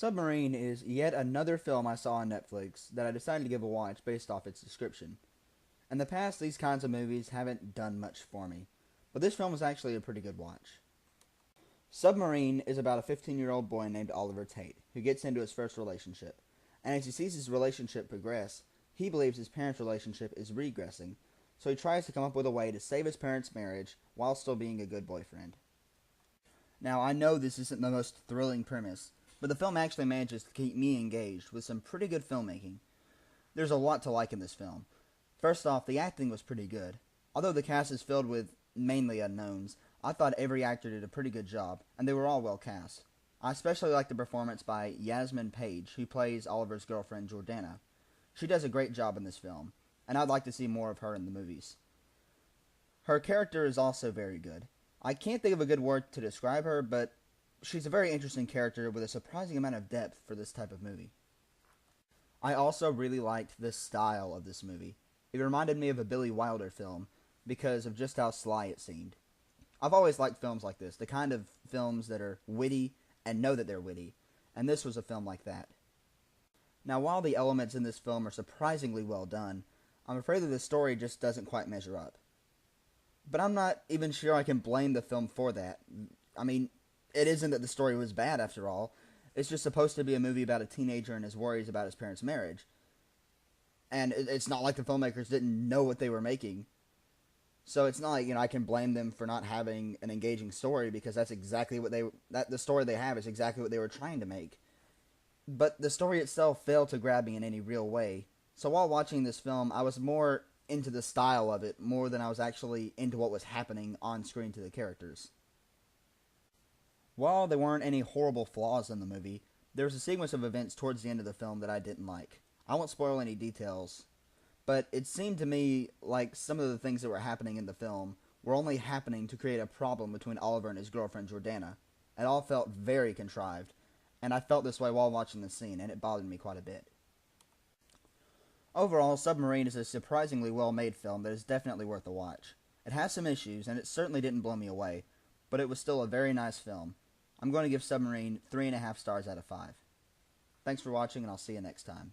Submarine is yet another film I saw on Netflix that I decided to give a watch based off its description. In the past, these kinds of movies haven't done much for me, but this film was actually a pretty good watch. Submarine is about a 15-year-old boy named Oliver Tate who gets into his first relationship, and as he sees his relationship progress, he believes his parents' relationship is regressing, so he tries to come up with a way to save his parents' marriage while still being a good boyfriend. Now, I know this isn't the most thrilling premise, but the film actually manages to keep me engaged with some pretty good filmmaking. There's a lot to like in this film. First off, the acting was pretty good. Although the cast is filled with mainly unknowns, I thought every actor did a pretty good job, and they were all well cast. I especially like the performance by Yasmin Page, who plays Oliver's girlfriend Jordana. She does a great job in this film, and I'd like to see more of her in the movies. Her character is also very good. I can't think of a good word to describe her, but she's a very interesting character with a surprising amount of depth for this type of movie. I also really liked the style of this movie. It reminded me of a Billy Wilder film because of just how sly it seemed. I've always liked films like this, the kind of films that are witty and know that they're witty, and this was a film like that. Now, while the elements in this film are surprisingly well done, I'm afraid that the story just doesn't quite measure up. But I'm not even sure I can blame the film for that. I mean, it isn't that the story was bad after all. It's just supposed to be a movie about a teenager and his worries about his parents' marriage. And it's not like the filmmakers didn't know what they were making. So it's not like, I can blame them for not having an engaging story because that's exactly what the story they have is exactly what they were trying to make. But the story itself failed to grab me in any real way. So while watching this film, I was more into the style of it more than I was actually into what was happening on screen to the characters. While there weren't any horrible flaws in the movie, there was a sequence of events towards the end of the film that I didn't like. I won't spoil any details, but it seemed to me like some of the things that were happening in the film were only happening to create a problem between Oliver and his girlfriend Jordana. It all felt very contrived, and I felt this way while watching the scene, and it bothered me quite a bit. Overall, Submarine is a surprisingly well-made film that is definitely worth a watch. It has some issues, and it certainly didn't blow me away, but it was still a very nice film. I'm going to give Submarine 3.5 stars out of 5. Thanks for watching, and I'll see you next time.